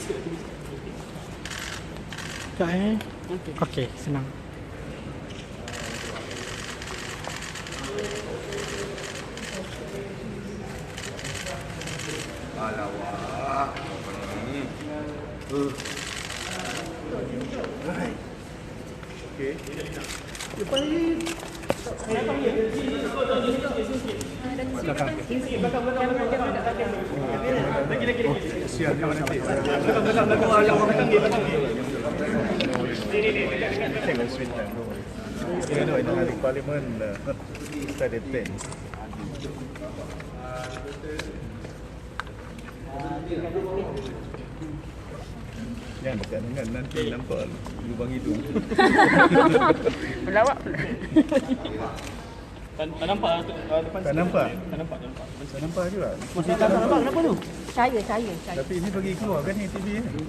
Tak Okey, senang. Alawak. Okey. Lepas ni Siap jangan nanti. In ahli parlimen study plan. Yang dekat dengan nanti nampak lubang hidung. Melawak pula. Tak nampak depan Tak nampak? Tak nampak. Tak nampak juga. tak nampak kenapa tu? Saya. Tapi ini bagi keluar kan ni TV ni.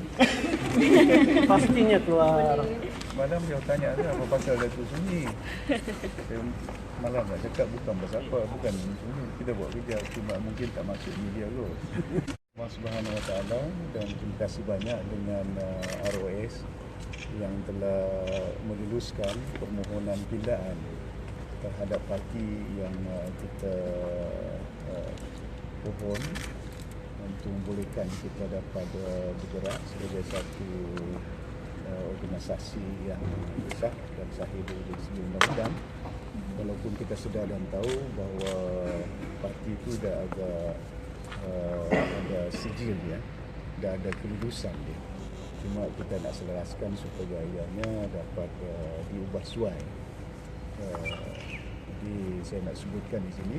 Pastinya keluar. Malam dia tanya tu apa pasal Datuk sunyi. Dia malam nak cakap bukan pasal apa, bukan sunyi. Kita buat kerja cuma mungkin tak masuk media kot. Allah Subhanahu Wa Taala dan terima kasih banyak dengan ROS yang telah meluluskan permohonan pindaan terhadap parti yang kita pohon untuk membolehkan kita dapat bergerak sebagai satu organisasi yang sah dan sahih dari segi undang-undang. Walaupun kita sedar dan tahu bahawa parti itu dah agak ada sijil dia, dah ada kelulusan dia. Cuma kita nak selaraskan supaya ianya dapat diubah suai. Jadi saya nak sebutkan di sini,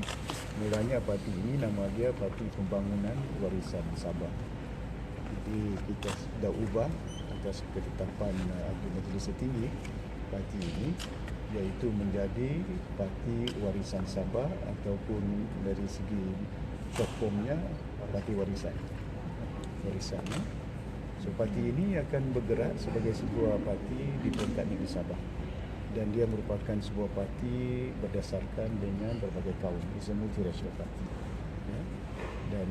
mulanya parti ini nama dia Parti Pembangunan Warisan Sabah. Jadi kita dah ubah atas ketetapan Ahli Majlis Tertinggi parti ini, iaitu menjadi Parti Warisan Sabah ataupun dari segi short formnya Parti Warisan. So parti ini akan bergerak sebagai sebuah parti di peringkat negeri Sabah. Dan dia merupakan sebuah parti berdasarkan dengan berbagai kaum. It's a multiracial party. Ya. Dan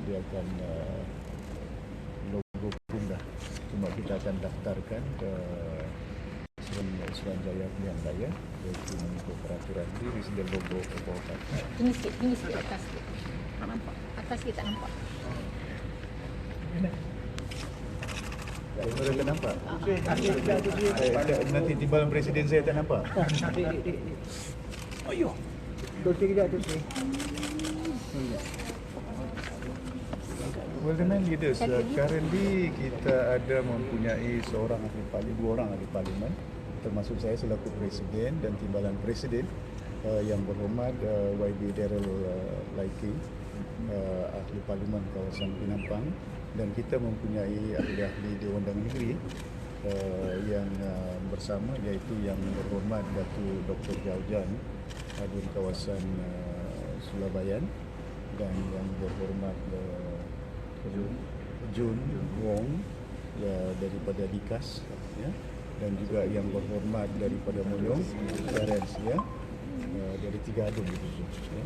dia akan logo pun dah. Cuma kita akan daftarkan ke Suruhanjaya Pilihan Raya, iaitu mengikut peraturan ini. This is the logo of our party. Tinggi sikit atas sikit. Tak nampak. Atas sikit tak nampak. Saya tak nampak. Nanti timbalan presiden saya tak nampak. Ayuh. Dosi kejap tu. Well, the main leaders, currently kita ada mempunyai seorang ahli parlimen, 2 orang ahli parlimen, termasuk saya selaku presiden dan timbalan presiden yang berhormat YB Daryl Laiki, ahli parlimen kawasan Penampang, dan kita mempunyai ahli-ahli Dewan Undangan Negeri yang bersama, iaitu yang berhormat Datuk Dr. Jaujan di kawasan Sulabayan, dan yang berhormat Jun Wong daripada Dikas, ya, dan juga yang berhormat daripada Moyong Terence, ya, dari Tiga Adung itu, ya.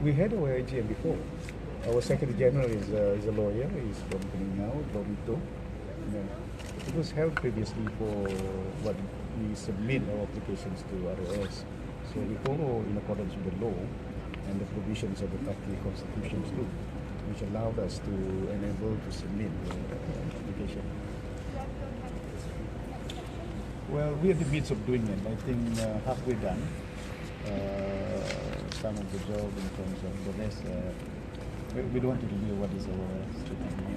We had our AGM before. Our Secretary General is a lawyer. He's from Peningau, Lomito. Yeah. It was held previously for what we submit our applications to ROS. So we follow in accordance with the law and the provisions of the party constitutions too, which allowed us to enable to submit the application. Well, we are in the midst of doing it. I think halfway done. Some of the job in terms of the rest. We don't want to reveal what is our strategy.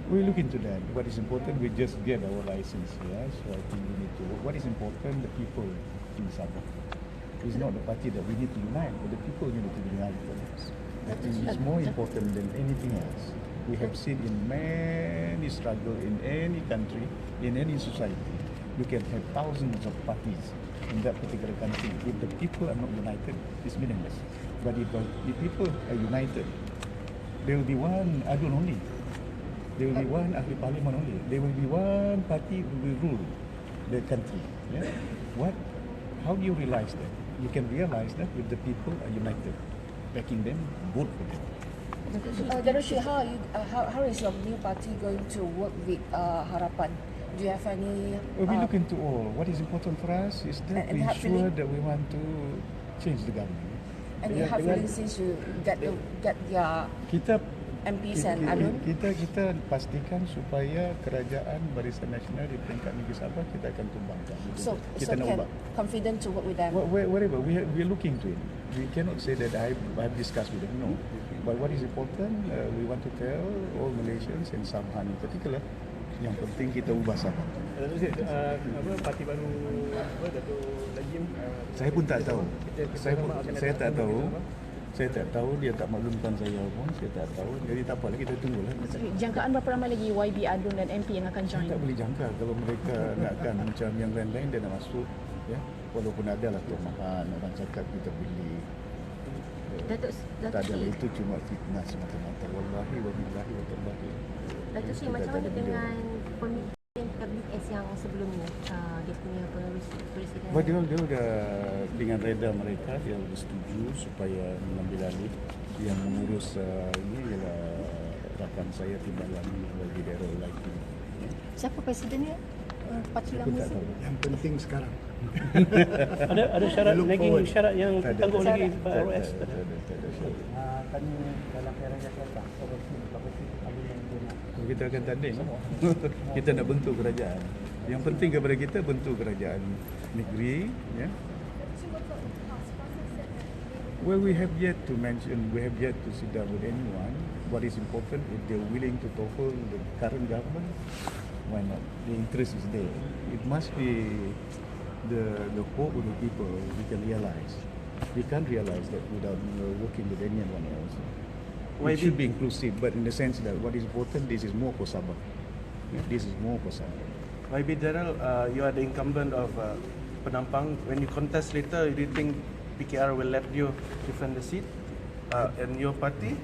We look into that. What is important, we just get our license here. So I think we need to. What is important, the people in Sabah. It's not the party that we need to unite, but the people need to unite for us. I think it's more important than anything else. We have seen in many struggle in any country, in any society. You can have thousands of parties in that particular country. If the people are not united, it's meaningless. But if people are united, there will be one adun only. There will be one ahli parliament only. There will be one party who will rule the country. Yeah? How do you realize that? You can realize that if the people are united. backing them, vote for them. Dato' Sri, how is your new party going to work with Harapan? Do you have any? Well, we look into all. What is important for us is that And we have ensure feeling? that we want to change the government. And you have feelings since you get their Kita MPs and Alun? kita pastikan supaya kerajaan Barisan Nasional di peringkat negeri Sabah kita akan tumbangkan. So Kita nak can ubah. confident to work with them. Whatever, we're looking to it. We cannot say that I've discussed with them, no. But what is important, we want to tell all Malaysians and Sabahan in particular, yang penting kita ubah Sabah. Parti baru Dato' Najim. Saya pun tak tahu. Kita Saya tak tahu. Saya tak tahu, dia tak maklumkan saya pun, saya tak tahu. Jadi tak apalah, kita tunggulah. Jangkaan berapa ramai lagi YB Adun dan MP yang akan Saya join? tak boleh jangka kalau mereka nakkan macam yang lain-lain dia nak masuk, ya. Walaupun ada lah kelemahan, orang cakap kita beli. Datuk Tak ada lah, itu cuma fitnah semata-mata. Wallahi wa billahi wa tallahi. Datuk Sri, macam mana dengan pemimpin KBS yang sebelumnya? Dia punya presiden. Dia udah dengan reda mereka, dia sudah setuju supaya mengambil alih. Yang mengurus ini ialah rakan saya Timbalan bagi daerah lagi. Siapa presidennya? Parti Aku lama tak tahu. Yang penting sekarang. Ada syarat Look lagi, forward. syarat yang Tak ada. tangguh lagi Tak Pak ada, ROS. tak ada syarat. Kami dalam era Jakarta, Bapak yang dia nak. Kita akan tanding. Kita nak bentuk kerajaan. Yang penting kepada kita bentuk kerajaan negeri, ya. Well, we have yet to sit down with anyone. What is important, if they're willing to topple the current government, why not? The interest is there. It must be the hope of the people we can realize. We can't realize that without working with anyone else. Why It should be inclusive, but in the sense that what is important, this is more for Sabah. Yeah, this is more for Sabah. YB Daryl, you are the incumbent of Penampang. When you contest later, do you think PKR will let you defend the seat in your party?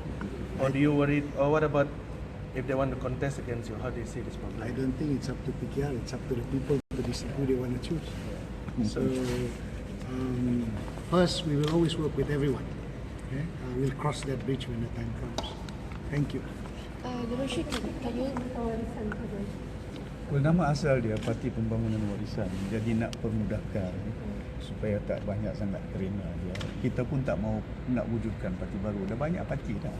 Or do you worry, or what about if they want to contest against you? How do you see this problem? I don't think it's up to PKR, it's up to the people to decide who they want to choose. So, first, we will always work with everyone. Okay? We'll cross that bridge when the time comes. Thank you. Dato' Sri, can you? Well, nama asal dia Parti Pembangunan Warisan. Jadi nak permudahkan supaya tak banyak sangat kerena dia. Kita pun tak mau nak wujudkan parti baru. Dah banyak parti dah.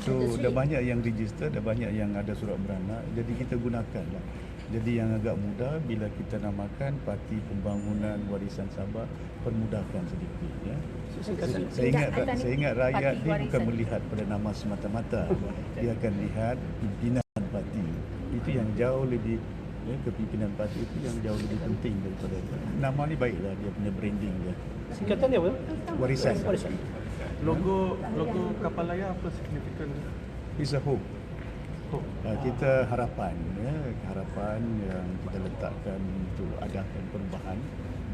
So dah banyak yang register, dah banyak yang ada surat beranak. Jadi kita gunakanlah. Jadi yang agak mudah bila kita namakan Parti Pembangunan Warisan Sabah, permudahkan sedikit, ya. Saya ingat rakyat dia bukan melihat pada nama semata-mata. Dia akan lihat pimpinan parti. Itu yang jauh lebih, ya, kepimpinan parti itu yang jauh lebih penting daripada nama ni. Baiklah dia punya branding dia. Singkatan dia apa? Warisan. Logo kapal layar apa signifikan? It's a hope. Kita harapan, ya, harapan yang kita letakkan untuk adakan perubahan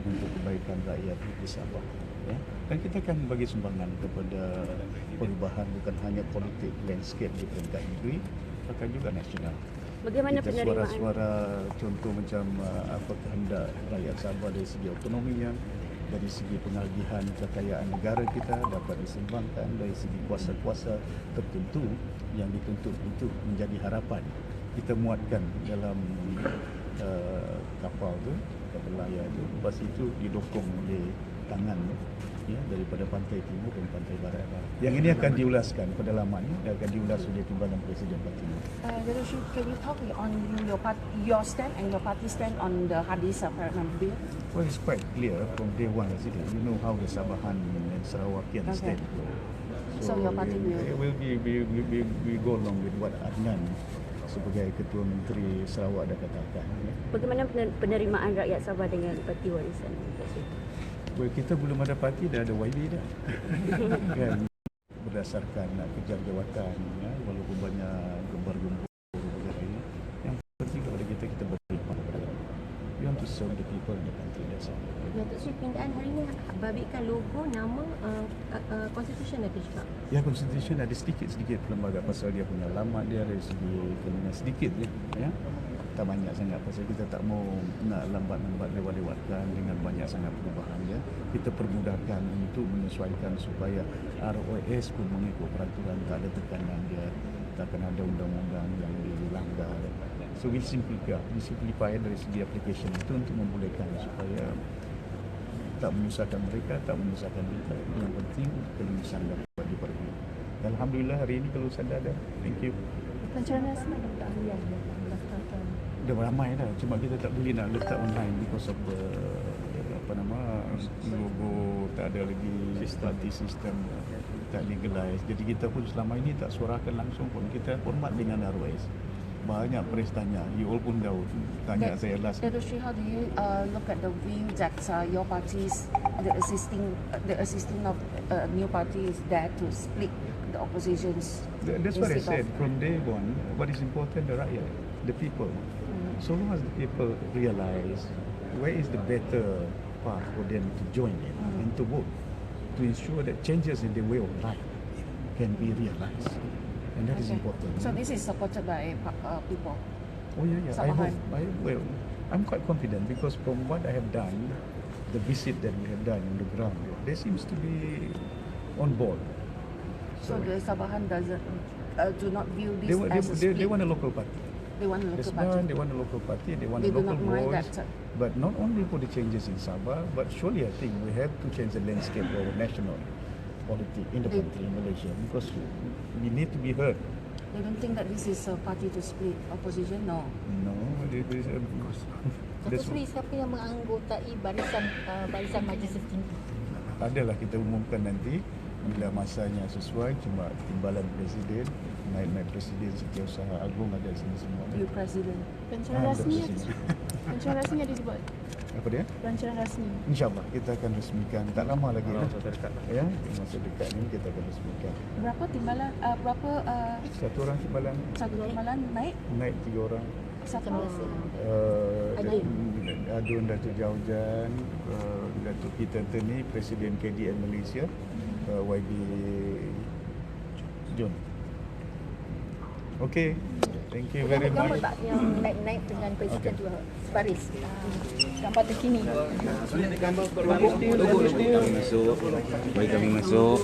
untuk kebaikan rakyat di Sabah, ya. Dan kita akan bagi sumbangan kepada perubahan bukan hanya politik landscape di peringkat negeri, bahkan juga nasional. Bagaimana Kita penerimaan? suara-suara contoh macam apa kehendak rakyat Sabah dari segi ekonominya, dari segi pengagihan kekayaan negara kita dapat disumbangkan, dari segi kuasa-kuasa tertentu yang dituntut untuk menjadi harapan kita muatkan dalam kapal layar tu. Lepas itu didokong oleh tangan, ya, daripada pantai timur dan pantai barat. Yang ini akan diulaskan pedalaman, akan diulas oleh Timbalan Presiden Parti. Dato' Sri, can you talk on your stand and your party stand on the Hadis Bill? Well, it's quite clear from day one, isn't it? You know how the Sabahan and Sarawakian Okay. stand. So your party will- we go along with what Adnan sebagai Ketua Menteri Sarawak dah katakan. Ya. Bagaimana penerimaan rakyat Sabah dengan Parti Warisan? Well, kita belum ada parti, dah ada YB dah. Kan? Berdasarkan kejar jawatan, ya, walaupun banyak gembar-gembor perkara ini, yang penting kepada kita beriman kepada Allah. We want to serve the people in the country, that's all. Datuk Sri, pindaan hari ini babitkan logo, nama, constitution ada juga. Ya, Constitution ada sedikit-sedikit perlembagaan pasal dia punya alamat dia dari segi kemana sedikit je, ya. tak banyak sangat pasal kita tak mau nak lambat-lambat lewat-lewatkan dengan banyak sangat perubahan ya. Kita permudahkan untuk menyesuaikan supaya ROS pun mengikut peraturan, tak ada tekanan dia, takkan ada undang-undang yang dilanggar. So we simplify dari segi application itu untuk membolehkan supaya tak menyusahkan mereka, tak menyusahkan kita. Yang penting kelulusan dapat diperoleh. Alhamdulillah hari ini kelulusan dah ada. Thank you. Pencalonan rasmi tak harian daftarkan. Dah ramai dah, cuma kita tak boleh nak letak online because of logo, tak ada lagi party system, tak legalize. Jadi kita pun selama ini tak suarakan langsung pun. Kita hormat dengan ROS. Banyak press tanya, you all pun dah tanya saya last. Dato' Sri, how do you look at the view that your parties, the assisting of new party is there to split the oppositions? That's what I instead said of- from day one. What is important, the rakyat, the people. So long as the people realize where is the better path for them to join in and to vote, to ensure that changes in the way of life can be realized, and that is Okay. important. So this is supported by people. Oh yeah. Sabahan. I'm quite confident because from what I have done, the visit that we have done on the ground, there seems to be on board. So the Sabahan doesn't do not view this They as a split. want a local party. They want a That's local party. one, they want a local party, they want They a do local not mind voice. that. But not only for the changes in Sabah, but surely I think we have to change the landscape of our national politics in the country, in Malaysia, because we need to be heard. They don't think that this is a party to split opposition. No. No, Dato' that's Sri, siapa yang menganggotai barisan majlis tertinggi? adalah kita umumkan nanti bila masanya sesuai. Cuma timbalan presiden, naib presiden, Setiausaha Agung ada di sini semua. You president. Pencalonan Ada rasmi, presiden. pencalonan rasmi ada dibuat. Apa dia? Pencalonan rasmi. InsyaAllah kita akan resmikan, tak lama lagi lah. Ya, masa dekat ni kita akan resmikan. Berapa timbalan? Berapa Satu orang timbalan, satu timbalan naik? naik 3 orang. Satu. Macam biasa. Adun Datuk Jaujan, Datuk Peter Teni, Presiden KDN Malaysia, YB John. Okay, thank you very Gambar much. tak yang naik-naik dengan presiden dua baris? Gambar terkini. Masuk, bagi kami masuk.